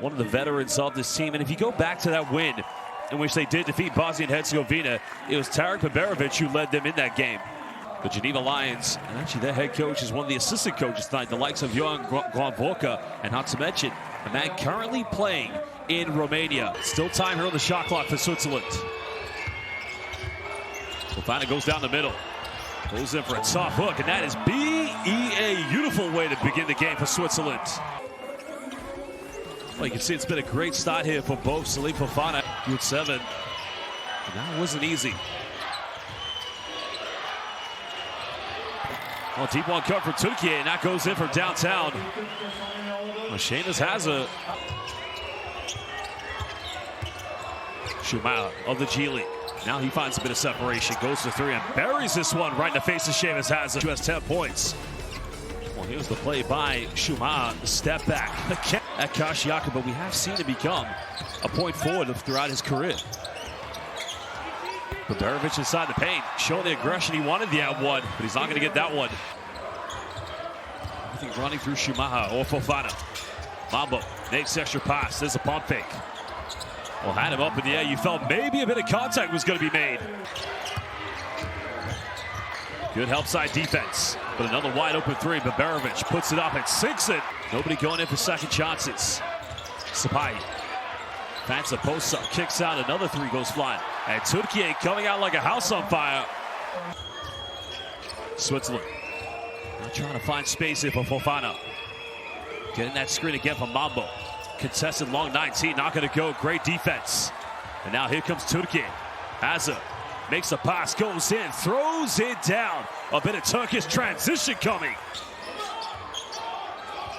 one of the veterans of this team. And if you go back to that win in which they did defeat Bosnia and Herzegovina, it was Tarik Beberovic who led them in that game. The Geneva Lions, and actually their head coach is one of the assistant coaches tonight, the likes of Johan Grönvorka, and not to mention a man currently playing in Romania. Still time here on the shot clock for Switzerland. Fofana goes down the middle. Goes in for a soft hook, and that is a beautiful way to begin the game for Switzerland. Well, you can see it's been a great start here for both Salim Fofana, with 7. And that wasn't easy. Well, deep one cut for Türkiye, and that goes in for downtown. Well, Seamus has a Shumao of the G League. Now he finds a bit of separation, goes to 3 and buries this one right in the face of Seamus Hazard, who has 10 points. Well, here's the play by Shumao, step back at Kashiaka, but we have seen him become a point forward throughout his career. Beberovic inside the paint, showing the aggression. He wanted the at one, but he's not going to get that one. I think running through Shumaha or Fofana. Mambo makes extra pass. There's a pump fake. Well, had him up in the air. You felt maybe a bit of contact was going to be made. Good help side defense, but another wide open 3. Beberovic puts it up and sinks it. Nobody going in for second chances. Sapai fans the post up, kicks out, another 3 goes flying. And Türkiye coming out like a house on fire. Switzerland not trying to find space here for Fofana. Getting that screen again from Mambo. Contested long 19, not going to go. Great defense. And now here comes Türkiye. Hazard makes a pass, goes in, throws it down. A bit of Turkish transition coming.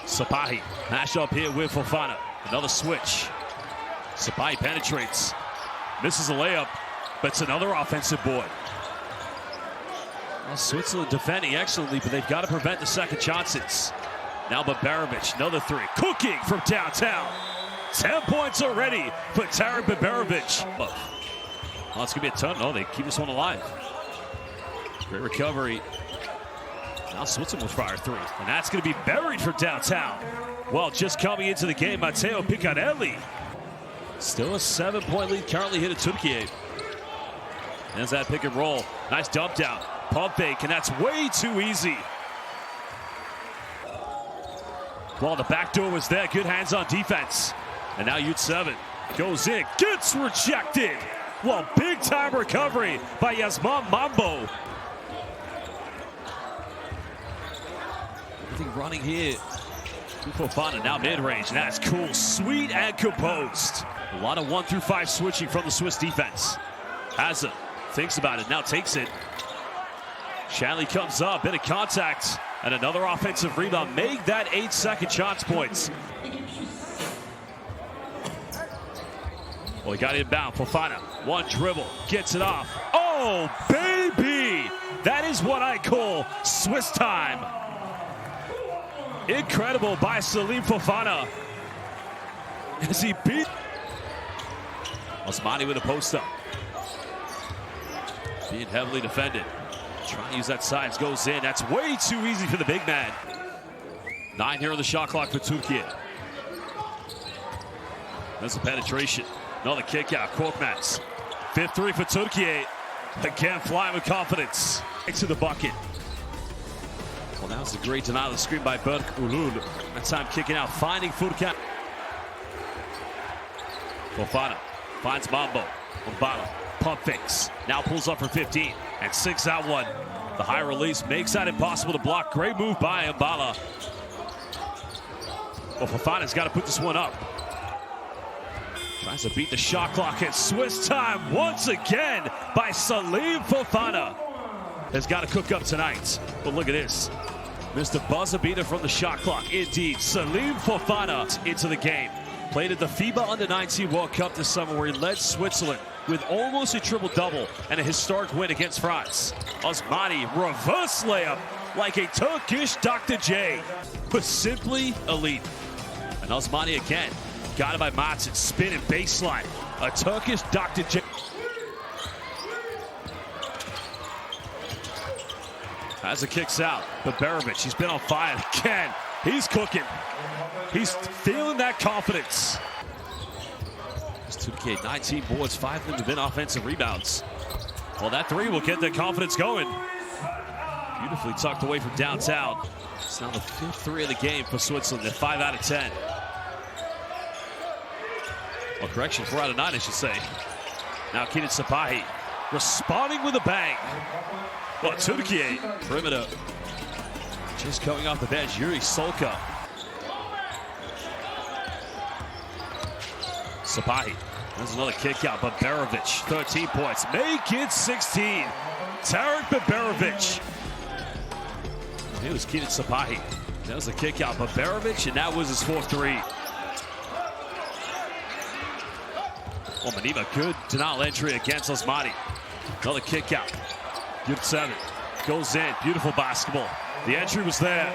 Sapahi mash up here with Fofana. Another switch. Sapahi penetrates. Misses a layup, but it's another offensive board. Well, Switzerland defending excellently, but they've got to prevent the second chances. Now Beberovic, another 3, cooking from downtown. 10 points already for Tarik Beberovic. Oh, it's gonna be a ton. No, they keep this one alive. Great recovery. Now Switzerland will fire 3, and that's gonna be buried from downtown. Well, just coming into the game, Matteo Piccarelli. Still a 7-point lead currently here to Türkiye. There's that pick and roll. Nice dump down. Pump fake, and that's way too easy. Well, the back door was there. Good hands on defense. And now Youth7 goes in, gets rejected. Well, big time recovery by Yasman Mambo. Everything running here. Fofana now mid-range. That's cool, sweet and composed. A lot of 1 through 5 switching from the Swiss defense. Hazard thinks about it, now takes it. Shanley comes up, bit of contact, and another offensive rebound. Make that 8 second shots points. Well, he got inbound. Fofana, 1 dribble, gets it off. Oh, baby! That is what I call Swiss time. Incredible by Salim Fofana as he beat Osmani with a post up. Being heavily defended. Trying to use that size, goes in. That's way too easy for the big man. 9 here on the shot clock for Türkiye. There's the penetration. Another kick out. Korkmaz. 5th 3 for Türkiye. Again, flying with confidence. To the bucket. Well, that was a great denial of the screen by Berk Ulul. That time kicking out, finding Furkan. Fofana finds Mambo. On bottom. Pump fakes. Now pulls up for 15. And 6 out 1. The high release makes that impossible to block. Great move by Mbala. Well, Fofana's got to put this one up. Tries to beat the shot clock at Swiss time once again by Salim Fofana. Has got to cook up tonight. But look at this. Mr. Buzzer beater from the shot clock. Indeed, Salim Fofana into the game. Played at the FIBA Under-19 World Cup this summer where he led Switzerland with almost a triple-double and a historic win against France. Osmani, reverse layup like a Turkish Dr. J. Was simply elite. And Osmani again, got it by Matson, spin and baseline. A Turkish Dr. J. As it kicks out, Beberovic, he's been on fire again. He's cooking. He's feeling that confidence. Türkiye, 19 boards, 5 of them have been offensive rebounds. Well, that three will get their confidence going. Beautifully tucked away from downtown. It's now the 5th three of the game for Switzerland. They're 5 out of 10. Well, correction, 4 out of 9, I should say. Now Kenan Sapahi responding with a bang. Well, Türkiye, perimeter. Just coming off the bench, Yuri Solka. Sapahi. There's another kick out, but Berovic, 13 points. Make it 16. Tarek Beberovic. It was Kenan Sapahi. That was the kick out, but Berovic, and that was his 4th three. Well, Manima, good denial entry against Osmani. Another kick out. Good 7. Goes in. Beautiful basketball. The entry was there,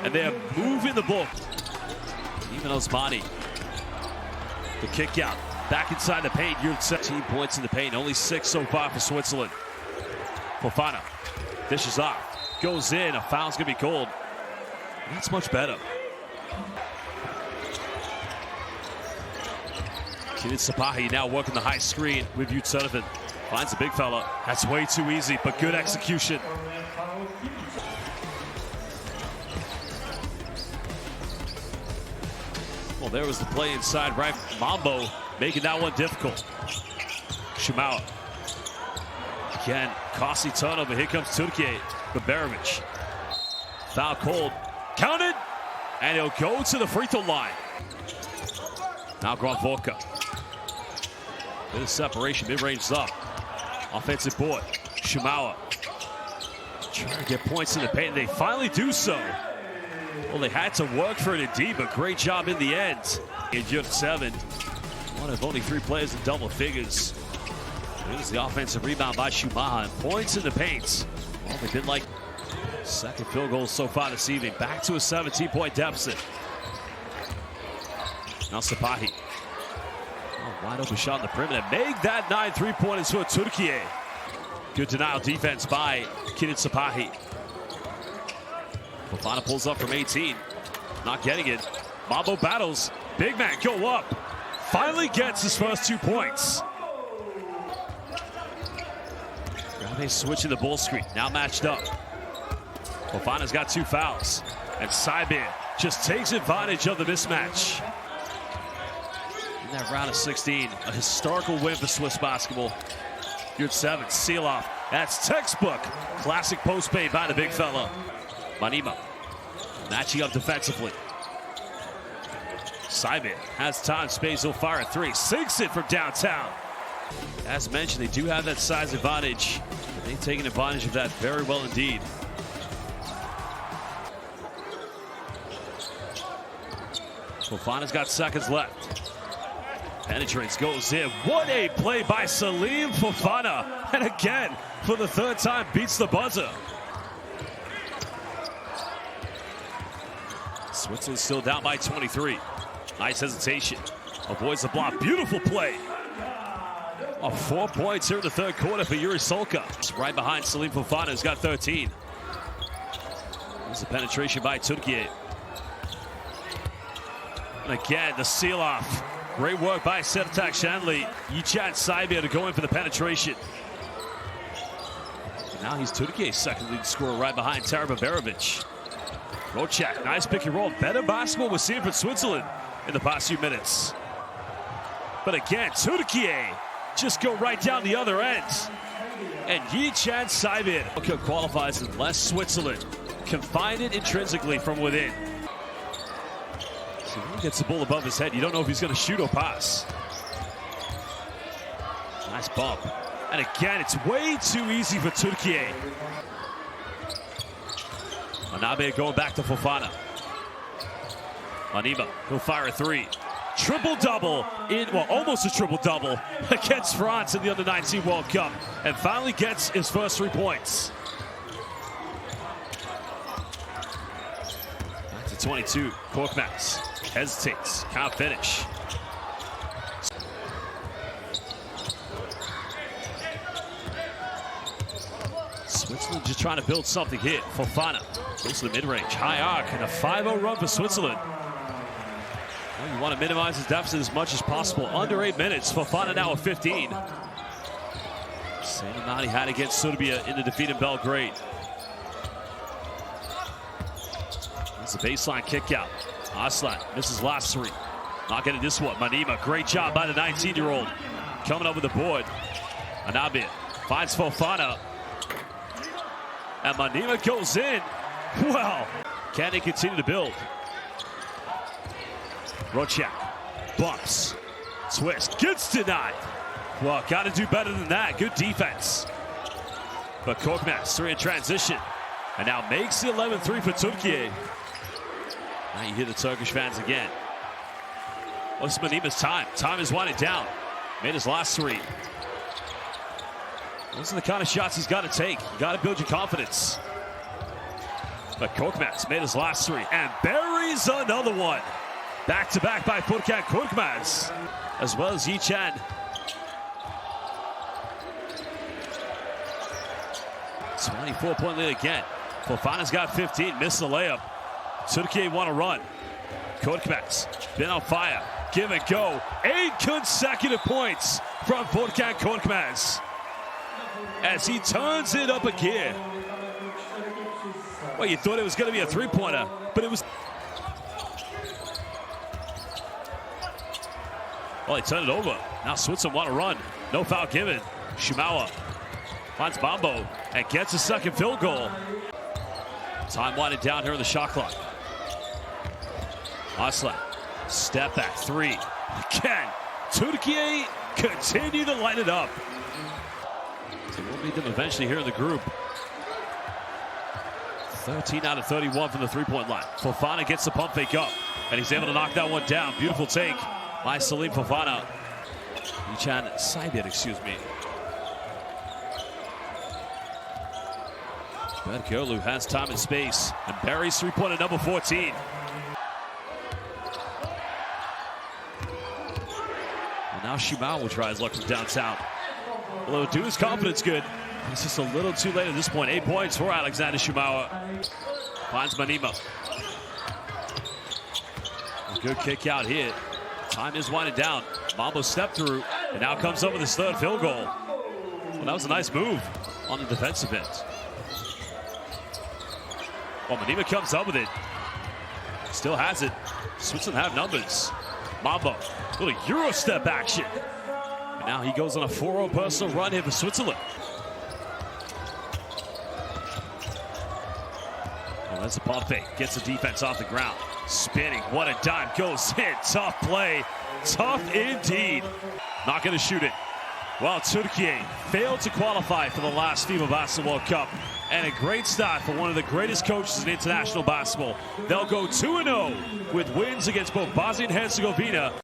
and they're moving the ball. Even Osmani. The kick out. Back inside the paint. 17 points in the paint. Only 6 so far for Switzerland. Fofana dishes off. Goes in. A foul's going to be called. That's much better. Kenan Sapahi now working the high screen with Sullivan. Finds a big fella. That's way too easy, but good execution. Well, there was the play inside, right? Mambo making that one difficult. Shumawa. Again, costly turnover. Here comes Türkiye. Beberovic. Foul called. Counted. And he'll go to the free throw line. Now Gronvorka. Bit of separation. Mid-range up. Offensive board. Shumawa. Trying to get points in the paint. They finally do so. Well, they had to work for it indeed, but great job in the end. In Yurt 7. One of only 3 players in double figures. Here's the offensive rebound by Shumawa. And points in the paint. Well, they did like second field goal so far this evening. Back to a 17-point deficit. Now Sapahi. Oh, wide open shot on the perimeter. Make that 9 3-pointers for Türkiye. Good denial defense by Kenan Sapahi. Fofana pulls up from 18. Not getting it. Mambo battles. Big man go up. Finally gets his first 2 points. Grave switching the ball screen. Now matched up. Fofana's got 2 fouls. And Saibir just takes advantage of the mismatch. In that round of 16, a historical win for Swiss basketball. Yurt 7, seal off. That's textbook. Classic post play by the big fella. Manima matching up defensively. Saibir has time, space, he'll fire a 3. Sinks it from downtown. As mentioned, they do have that size advantage. They've taken advantage of that very well indeed. Fofana's got seconds left. Penetrates, goes in. What a play by Salim Fofana. And again, for the 3rd time, beats the buzzer. Switzerland still down by 23. Nice hesitation. Avoids the block. Beautiful play. 4 points here in the 3rd quarter for Yuri Solka. Right behind Salim Fofana, who's got 13. There's the penetration by Türkiye. And again, the seal off. Great work by Sertak Shanley. Yichad Saibir to go in for the penetration. And now he's Türkiye's second leading scorer right behind Tarek Beberovic. Rocek, nice pick and roll. Better basketball we're seeing from Switzerland in the past few minutes. But again, Türkiye just go right down the other end. And Yichad Saibir. World Cup qualifies unless Switzerland can find it intrinsically from within. So when he gets the ball above his head, you don't know if he's going to shoot or pass. Nice bump. And again, it's way too easy for Türkiye. Manabe going back to Fofana. Manima, he'll fire a 3. Triple-double, almost a triple-double against France in the Under-19 World Cup. And finally gets his first 3 points. Back to 22, Korkmaz hesitates, can't finish. Switzerland just trying to build something here. Fofana Goes to the mid-range. High arc and a 5-0 run for Switzerland. Well, you want to minimize his deficit as much as possible. Under 8 minutes. Fofana now at 15. Same amount he had against Serbia in the defeat in Belgrade. That's a baseline kick out. Aslan misses last three. Not getting this one. Manima, great job by the 19-year-old. Coming up with the board. Anabi finds Fofana. And Manima goes in. Well, can they continue to build? Rocek bumps. Twist. Gets denied. Well, got to do better than that. Good defense. But Korkmaz, 3 in transition. And now makes the 11-3 for Türkiye. Now you hear the Turkish fans again. What's Manima's time? Time is winding down. Made his last 3. Those are the kind of shots he's got to take. You got to build your confidence. But Korkmaz made his last 3 and buries another one. Back-to-back by Furkan Korkmaz, as well as Yichan. 24-point lead again. Fofana's got 15, missed the layup. Türkiye want to run. Korkmaz been on fire. Give and go. 8 consecutive points from Furkan Korkmaz as he turns it up a gear. Well, you thought it was going to be a 3-pointer, but it was. Well, he turned it over. Now Switzerland want to run. No foul given. Shumawa finds Mambo and gets a second field goal. Time winding down here on the shot clock. Aslan, step back 3. Again, Türkiye continue to light it up. So we'll meet them eventually here in the group. 13 out of 31 from the 3-point line. Fofana gets the pump fake up, and he's able to knock that one down. Beautiful take by Salim Fofana. Yichan Saibir, excuse me. Bergerlu has time and space, and buries 3-pointer number 14. And now Shimao will try his luck from downtown. Although do his confidence good, it's just a little too late at this point. 8 points for Alexander Shumawa. Finds Manima. A good kick out here. Time is winding down. Mambo stepped through, and now comes up with his 3rd field goal. Well, that was a nice move on the defensive end. Well, Manima comes up with it. Still has it. Switzerland have numbers. Mambo, little Euro step action. And now he goes on a 4-0 personal run here for Switzerland. Well, that's a pump fake. Gets the defense off the ground. Spinning, what a dime, goes in. Tough play, tough indeed. Not going to shoot it. Well, Türkiye failed to qualify for the last FIBA Basketball World Cup. And a great start for one of the greatest coaches in international basketball. They'll go 2-0 with wins against both Bosnia and Herzegovina